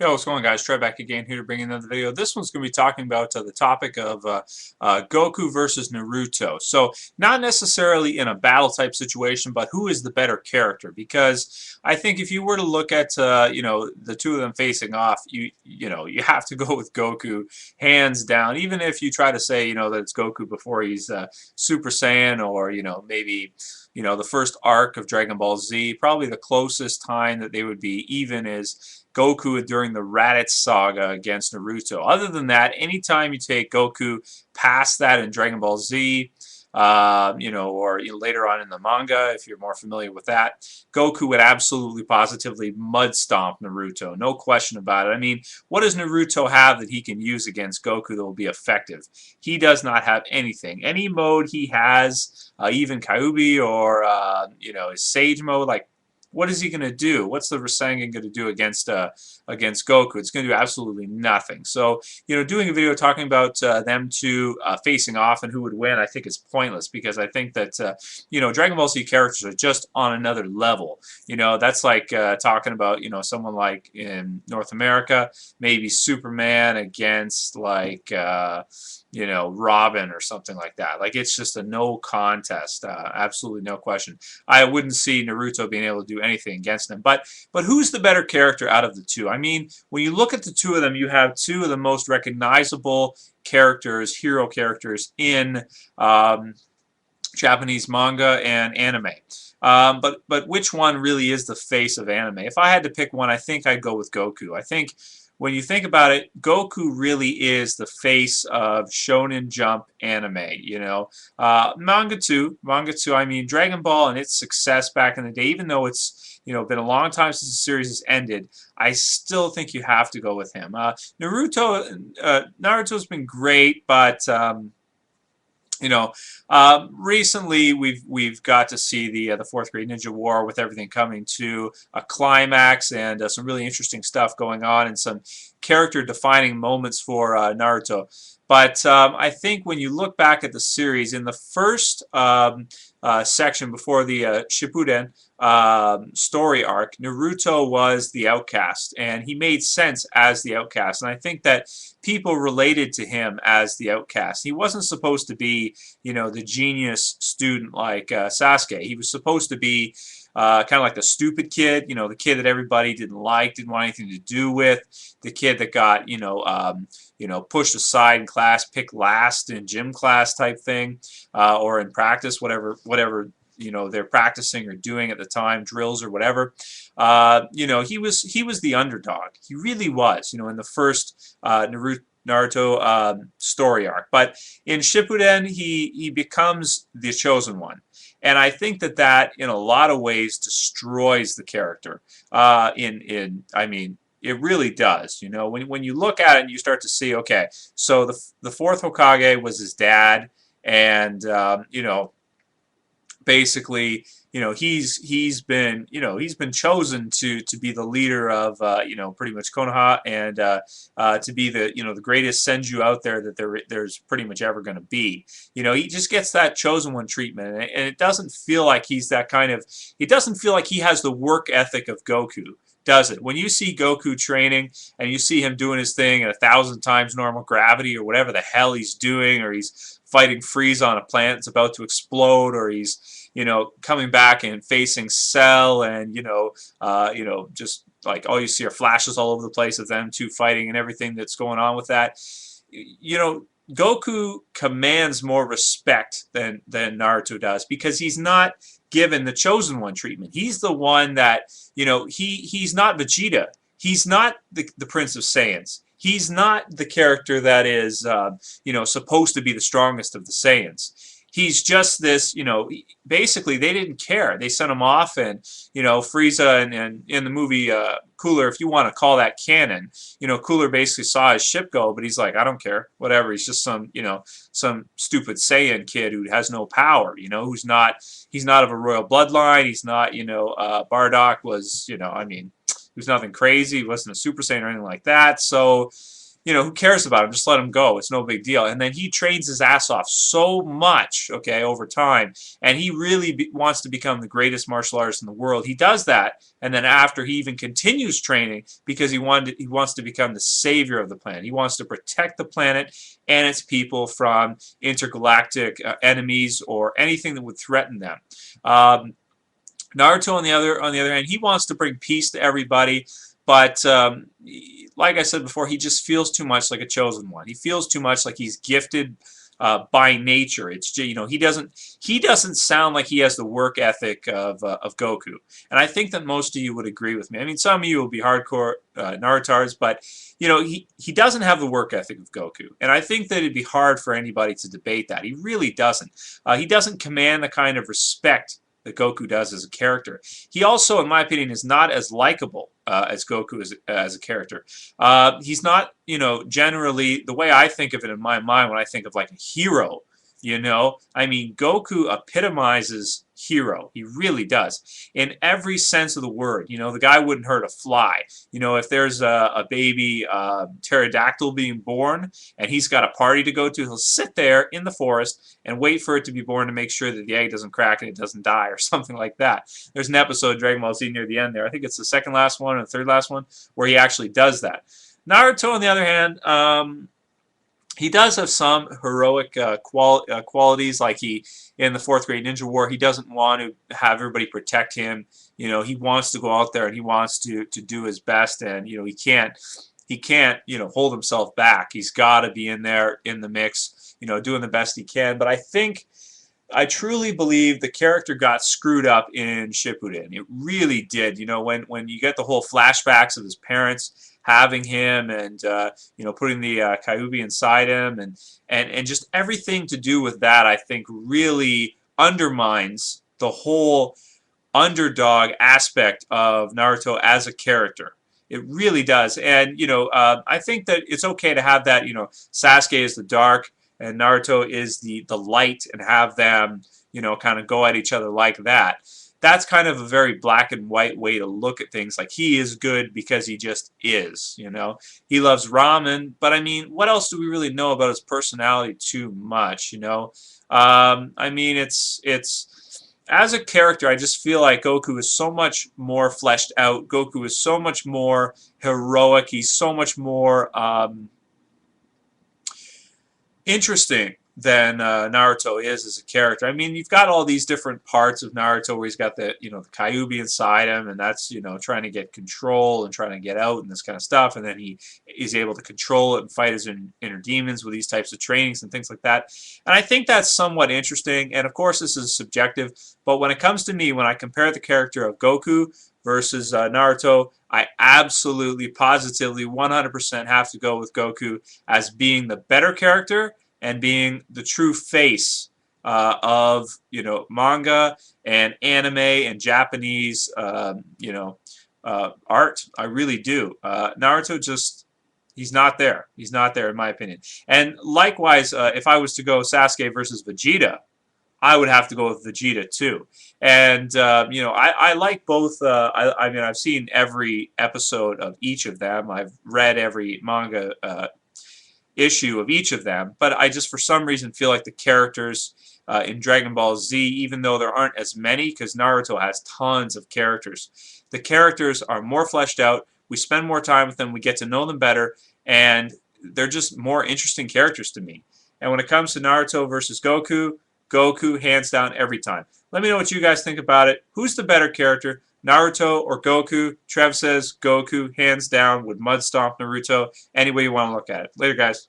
Yo, what's going on, guys? Trey back again here to bring you another video. This one's going to be talking about the topic of Goku versus Naruto. So not necessarily in a battle type situation, but who is the better character? Because I think if you were to look at the two of them facing off, you have to go with Goku hands down. Even if you try to say that it's Goku before he's Super Saiyan, or maybe the first arc of Dragon Ball Z, probably the closest time that they would be even is Goku during the Raditz saga against Naruto. Other than that, anytime you take Goku past that in Dragon Ball Z, or later on in the manga, if you're more familiar with that, Goku would absolutely, positively mud stomp Naruto. No question about it. I mean, what does Naruto have that he can use against Goku that will be effective? He does not have anything. Any mode he has, even Kyuubi or his Sage mode, like, what is he going to do? What's the Rasengan going to do against Goku? It's going to do absolutely nothing. So, doing a video talking about them two facing off and who would win, I think is pointless, because I think that Dragon Ball Z characters are just on another level. That's like talking about someone like in North America, maybe Superman against like Robin or something like that. Like, it's just a no contest, absolutely no question. I wouldn't see Naruto being able to do anything against him. But who's the better character out of the two? I mean, when you look at the two of them, you have two of the most recognizable characters, hero characters in Japanese manga and anime. But which one really is the face of anime? If I had to pick one, I think I'd go with Goku. I think when you think about it, Goku really is the face of Shonen Jump anime. Manga too. I mean, Dragon Ball and its success back in the day, even though it's been a long time since the series has ended, I still think you have to go with him. Naruto's been great, but recently we've got to see the Fourth Great Ninja War, with everything coming to a climax, and some really interesting stuff going on, and some character-defining moments for Naruto. But I think when you look back at the series, in the first section before the Shippuden story arc, Naruto was the outcast, and he made sense as the outcast. And I think that people related to him as the outcast. He wasn't supposed to be, the genius student like Sasuke. He was supposed to be kind of like the stupid kid, the kid that everybody didn't like, didn't want anything to do with, the kid that got, pushed aside in class, picked last in gym class type thing, or in practice, whatever they're practicing or doing at the time, drills or whatever. He was the underdog. He really was, in the first Naruto story arc. But in Shippuden, he becomes the chosen one. And I think that in a lot of ways destroys the character. I mean, it really does. When you look at it and you start to see, okay, so the fourth Hokage was his dad, and basically, he's been chosen to be the leader of pretty much Konoha, and to be the greatest senju out there that there's pretty much ever going to be. He just gets that chosen one treatment, and it doesn't feel like he's that kind of. It doesn't feel like he has the work ethic of Goku, does it? When you see Goku training and you see him doing his thing at 1,000 times normal gravity, or whatever the hell he's doing, or he's fighting Frieza on a planet that's about to explode, or he's coming back and facing Cell, and just like all you see are flashes all over the place of them two fighting and everything that's going on with that. Goku commands more respect than Naruto does, because he's not given the chosen one treatment. He's the one that he's not Vegeta. He's not the Prince of Saiyans. He's not the character that is supposed to be the strongest of the Saiyans. He's just this, basically they didn't care. They sent him off, and, Frieza, and in the movie Cooler, if you want to call that canon, Cooler basically saw his ship go, but he's like, I don't care, whatever. He's just some stupid Saiyan kid who has no power, he's not of a royal bloodline. He's not, Bardock was, I mean, he was nothing crazy. He wasn't a Super Saiyan or anything like that. So, who cares about him? Just let him go. It's no big deal. And then he trains his ass off so much, okay, over time, and he really wants to become the greatest martial artist in the world. He does that, and then after he even continues training because he wants to become the savior of the planet. He wants to protect the planet and its people from intergalactic enemies or anything that would threaten them. Naruto, on the other hand, he wants to bring peace to everybody, but like I said before, he just feels too much like a chosen one. He feels too much like he's gifted by nature. It's he doesn't sound like he has the work ethic of Goku, and I think that most of you would agree with me. I mean, some of you will be hardcore Narutards, but he doesn't have the work ethic of Goku, and I think that it'd be hard for anybody to debate that. He really doesn't. He doesn't command the kind of respect that Goku does as a character. He also, in my opinion, is not as likable as Goku as a character. He's not, generally, the way I think of it in my mind when I think of like a hero, I mean, Goku epitomizes hero. He really does. In every sense of the word. The guy wouldn't hurt a fly. If there's a baby pterodactyl being born and he's got a party to go to, he'll sit there in the forest and wait for it to be born to make sure that the egg doesn't crack and it doesn't die or something like that. There's an episode of Dragon Ball Z near the end there. I think it's the second last one or the third last one where he actually does that. Naruto, on the other hand, he does have some heroic qualities, like in the fourth grade ninja war, he doesn't want to have everybody protect him. He wants to go out there and he wants to do his best, and he can't hold himself back. He's got to be in there in the mix, doing the best he can. But I truly believe the character got screwed up in Shippuden. It really did. When you get the whole flashbacks of his parents having him and putting the Kyuubi inside him and just everything to do with that, I think really undermines the whole underdog aspect of Naruto as a character. It really does. And I think that it's okay to have that. Sasuke is the dark and Naruto is the light, and have them kind of go at each other like that. That's kind of a very black and white way to look at things. Like, he is good because he just is, He loves ramen, but I mean, what else do we really know about his personality too much, I mean, it's as a character, I just feel like Goku is so much more fleshed out. Goku is so much more heroic. He's so much more interesting than Naruto is as a character. I mean, you've got all these different parts of Naruto where he's got the the Kyuubi inside him, and that's trying to get control and trying to get out and this kind of stuff, and then he is able to control it and fight his inner demons with these types of trainings and things like that. And I think that's somewhat interesting, and of course this is subjective, but when it comes to me, when I compare the character of Goku versus Naruto, I absolutely, positively, 100% have to go with Goku as being the better character and being the true face of manga and anime and Japanese art. I really do. Naruto just, he's not there. He's not there in my opinion. And likewise, if I was to go Sasuke versus Vegeta, I would have to go with Vegeta too. And I like both. I mean, I've seen every episode of each of them. I've read every manga issue of each of them, but I just for some reason feel like the characters in Dragon Ball Z, even though there aren't as many, because Naruto has tons of characters, the characters are more fleshed out. We spend more time with them, we get to know them better, and they're just more interesting characters to me. And when it comes to Naruto versus Goku, Goku hands down every time. Let me know what you guys think about it. Who's the better character, Naruto or Goku? Trev says Goku, hands down, would mud stomp Naruto. Any way you want to look at it. Later, guys.